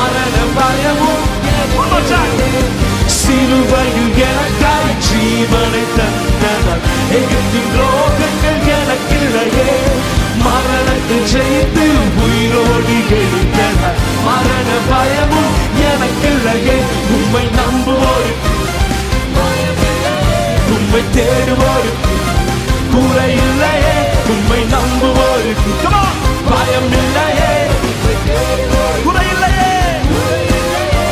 மரண பயமும் சிலுவையில் எனக்காய் ஜீவனை தந்தவர். எகிப்தின் ரோகங்கள் எனக்கில்லையே, மரணத்தை ஜெயித்து உயிரோடு எழுந்தவர். மரண பயமும் எனக்கில்லையே, உம்மை நம்புவோரு உம்மை தேடுவோரு